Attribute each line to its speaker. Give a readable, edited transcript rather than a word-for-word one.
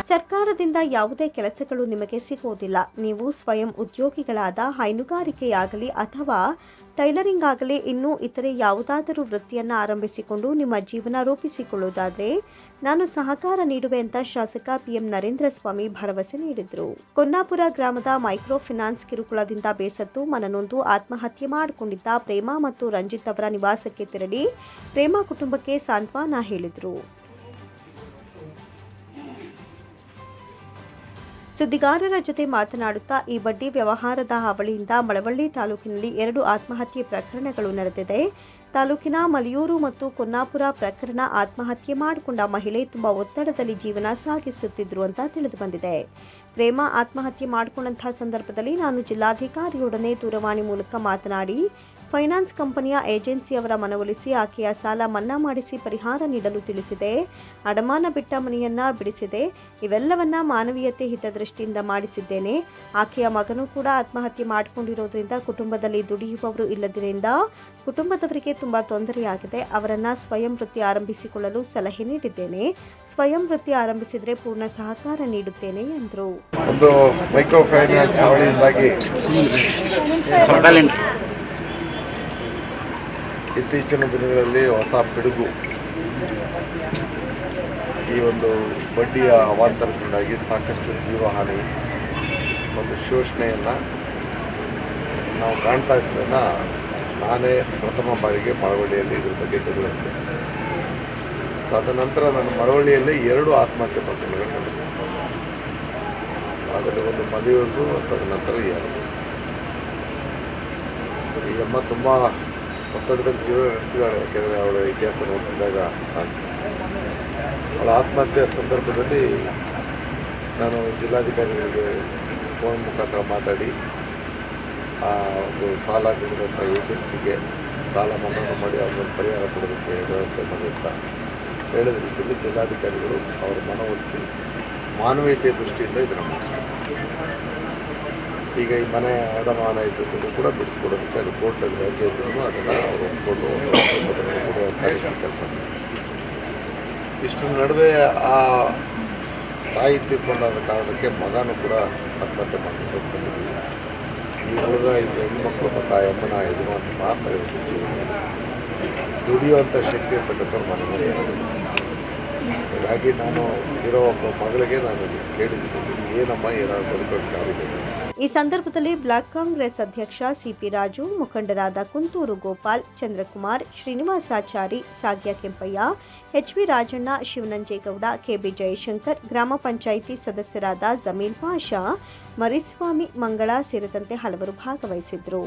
Speaker 1: ಸರ್ಕಾರದಿಂದ ಯಾವುದೇ ಕೆಲಸಗಳು ನಿಮಗೆ ಸಿಗುವುದಿಲ್ಲ. ನೀವು ಸ್ವಯಂ ಉದ್ಯೋಗಿಗಳಾದ ಹೈನುಗಾರಿಕೆಯಾಗಲಿ ಅಥವಾ ಟೈಲರಿಂಗ್ ಆಗಲಿ ಇನ್ನೂ ಇತರೆ ಯಾವುದಾದರೂ ವೃತ್ತಿಯನ್ನು ಆರಂಭಿಸಿಕೊಂಡು ನಿಮ್ಮ ಜೀವನ ರೂಪಿಸಿಕೊಳ್ಳುವುದಾದರೆ ನಾನು ಸಹಕಾರ ನೀಡುವೆ ಅಂತ ಶಾಸಕ ಪಿಎಂ ನರೇಂದ್ರ ಸ್ವಾಮಿ ಭರವಸೆ ನೀಡಿದರು. ಕೊನ್ನಾಪುರ ಗ್ರಾಮದ ಮೈಕ್ರೋ ಫಿನಾನ್ಸ್ ಕಿರುಕುಳದಿಂದ ಬೇಸತ್ತು ಮನನೊಂದು ಆತ್ಮಹತ್ಯೆ ಮಾಡಿಕೊಂಡಿದ್ದ ಪ್ರೇಮಾ ಮತ್ತು ರಂಜಿತ್ ಅವರ ನಿವಾಸಕ್ಕೆ ತೆರಳಿ ಪ್ರೇಮಾ ಕುಟುಂಬಕ್ಕೆ ಸಾಂತ್ವನ ಹೇಳಿದರು. ಸುದ್ದಿಗಾರರ ಜೊತೆ ಮಾತನಾಡುತ್ತಾ ಈ ಬಡ್ಡಿ ವ್ಯವಹಾರದ ಹಾವಳಿಯಿಂದ ಮಳವಳ್ಳಿ ತಾಲೂಕಿನಲ್ಲಿ 2 ಆತ್ಮಹತ್ಯೆ ಪ್ರಕರಣಗಳು ನಡೆದಿದೆ. ತಾಲೂಕಿನ ಮಲಿಯೂರು ಮತ್ತು ಕೊನ್ನಾಪುರ ಪ್ರಕರಣ ಆತ್ಮಹತ್ಯೆ ಮಾಡಿಕೊಂಡ ಮಹಿಳೆ ತುಂಬಾ ಒತ್ತಡದಲ್ಲಿ ಜೀವನ ಸಾಗಿಸುತ್ತಿದ್ರು ಅಂತ ತಿಳಿದು ಬಂದಿದೆ. ಪ್ರೇಮಾ ಆತ್ಮಹತ್ಯೆ ಮಾಡಿಕೊಂಡಂತಹ ಸಂದರ್ಭದಲ್ಲಿ ನಾನು ಜಿಲ್ಲಾಧಿಕಾರಿಯೊಡನೆ ದೂರವಾಣಿ ಮೂಲಕ ಮಾತನಾಡಿ ಫೈನಾನ್ಸ್ ಕಂಪನಿಯ ಏಜೆನ್ಸಿಯವರ ಮನವೊಲಿಸಿ ಆಕೆಯ ಸಾಲ ಮನ್ನಾ ಮಾಡಿಸಿ ಪರಿಹಾರ ನೀಡಲು ತಿಳಿಸಿದೆ. ಅಡಮಾನ ಬಿಟ್ಟ ಮನೆಯನ್ನ ಬಿಡಿಸಿದೆ. ಇವೆಲ್ಲವನ್ನ ಮಾನವೀಯತೆ ಹಿತದೃಷ್ಟಿಯಿಂದ ಮಾಡಿಸಿದ್ದೇನೆ. ಆಕೆಯ ಮಗನೂ ಕೂಡ ಆತ್ಮಹತ್ಯೆ ಮಾಡಿಕೊಂಡಿರೋದ್ರಿಂದ ಕುಟುಂಬದಲ್ಲಿ ದುಡಿಯುವವರು ಇಲ್ಲದ್ರಿಂದ ಕುಟುಂಬದವರಿಗೆ ತುಂಬಾ ತೊಂದರೆಯಾಗಿದೆ. ಅವರನ್ನ ಸ್ವಯಂ ವೃತ್ತಿ ಆರಂಭಿಸಿಕೊಳ್ಳಲು ಸಲಹೆ ನೀಡಿದ್ದೇನೆ. ಸ್ವಯಂ ವೃತ್ತಿ ಆರಂಭಿಸಿದರೆ ಪೂರ್ಣ ಸಹಕಾರ ನೀಡುತ್ತೇನೆ ಎಂದರು.
Speaker 2: ಒಂದು ಮೈಕ್ರೋ ಫೈನಾನ್ಸ್ ಹಾವಳಿಯಿಂದಾಗಿ ಇತ್ತೀಚಿನ ದಿನಗಳಲ್ಲಿ ಹೊಸ ಪಿಡುಗು ಈ ಒಂದು ಬಡ್ಡಿಯ ಅವಾಂತರದಿಂದಾಗಿ ಸಾಕಷ್ಟು ಜೀವಹಾನಿ ಮತ್ತು ಶೋಷಣೆಯನ್ನು ನಾವು ಕಾಣ್ತಾ ಇದ್ದನ್ನು ನಾನೇ ಪ್ರಥಮ ಬಾರಿಗೆ ಮಳವಳ್ಳಿಯಲ್ಲಿ ಇದ್ರ ಬಗ್ಗೆ ಗಮನಿಸಿದೆ. ತದನಂತರ ನಾನು ಮಳವಳ್ಳಿಯಲ್ಲಿ 2 ಆತ್ಮಹತ್ಯೆ ಪ್ರಕರಣಗಳು ನಡೆದಿದೆ. ಅದರಲ್ಲಿ ಒಂದು ಮದುವೆಗೂ ತದನಂತರ 2. ಈ ಅಮ್ಮ ತುಂಬ ಒತ್ತಡದಲ್ಲಿ ಜೀವನ ನಡೆಸಿದ್ದಾಳೆ. ಯಾಕೆಂದರೆ ಅವಳ ಇತಿಹಾಸ ನೋಡ್ತಿದ್ದಾಗ ಕಾಣಿಸಿದೆ. ಅವಳ ಆತ್ಮಹತ್ಯೆ ಸಂದರ್ಭದಲ್ಲಿ ನಾನು ಜಿಲ್ಲಾಧಿಕಾರಿಗಳಿಗೆ ಫೋನ್ ಮುಖಾಂತರ ಮಾತಾಡಿ ಆ ಒಂದು ಸಾಲ ನೀಡಿದಂಥ ಏಜೆನ್ಸಿಗೆ ಸಾಲ ಮನ್ನಾ ಮಾಡಿ ಅದನ್ನು ಪರಿಹಾರ ಕೊಡೋದಕ್ಕೆ ವ್ಯವಸ್ಥೆ ಮಾಡಿ ಅಂತ ಹೇಳಿದ ರೀತಿಯಲ್ಲಿ ಜಿಲ್ಲಾಧಿಕಾರಿಗಳು ಅವರ ಮನವೊಲಿಸಿ ಮಾನವೀಯತೆಯ ದೃಷ್ಟಿಯಿಂದ ಇದನ್ನು ಮುಗಿಸ್ಬೇಕು. ಈಗ ಈ ಮನೆ ಅಡಮಾನ ಇದ್ದದ್ದನ್ನು ಕೂಡ ಬಿಡಿಸ್ಕೊಡೋದಕ್ಕೆ ಅದು ಕೋರ್ಟಲ್ಲಿ ವ್ಯಾಜ್ಯ ಇದ್ದರೂ ಅದನ್ನು ಅವರು ಒಪ್ಪಿಕೊಂಡು ಕೊಡುವಂಥ ಕೆಲಸ ಮಾಡಿ ಇಷ್ಟರ ನಡುವೆ ಆ ತಾಯಿ ತೀರ್ಕೊಂಡಾದ ಕಾರಣಕ್ಕೆ ಮಗನೂ ಕೂಡ ಆತ್ಮಹತ್ಯೆ ಮಾಡಿಕೊಂಡು ಬಂದಿದ್ದೀವಿ. ಈ ಹುಡುಗ ಈಗ ಹೆಣ್ಮಕ್ಳು ಮತ್ತು ಆ ಅಮ್ಮನ ಯಜಮಾನ ಮಾತ್ರ ದುಡಿಯುವಂಥ ಶಕ್ತಿ ಅಂತಕ್ಕಂಥವ್ರು ಮನೆಯಲ್ಲಿ ಹಾಗಾಗಿ ನಾನು ಇರೋ ಒಬ್ಬ ಮಗಳಿಗೆ ನಾನು ಕೇಳಿದ್ದೀನಿ, ಏನಮ್ಮ ಏನಾದ್ರು ಬದುಕೋಕ್ಕೆ ದಾರಿ ಬೇಕು.
Speaker 1: ಈ ಸಂದರ್ಭದಲ್ಲಿ ಬ್ಲಾಕ್ ಕಾಂಗ್ರೆಸ್ ಅಧ್ಯಕ್ಷ ಸಿಪಿ ರಾಜು, ಮುಖಂಡರಾದ ಕುಂತೂರು ಗೋಪಾಲ್, ಚಂದ್ರಕುಮಾರ್, ಶ್ರೀನಿವಾಸಾಚಾರಿ, ಸಾಗ್ಯ ಕೆಂಪಯ್ಯ, ಎಚ್ವಿ ರಾಜಣ್ಣ, ಶಿವನಂಜೇಗೌಡ, ಕೆಬಿ ಜಯಶಂಕರ್, ಗ್ರಾಮ ಪಂಚಾಯಿತಿ ಸದಸ್ಯರಾದ ಜಮೀಲ್ ಪಾಷಾ, ಮರಿಸ್ವಾಮಿ, ಮಂಗಳ ಸೇರಿದಂತೆ ಹಲವರು ಭಾಗವಹಿಸಿದ್ರು.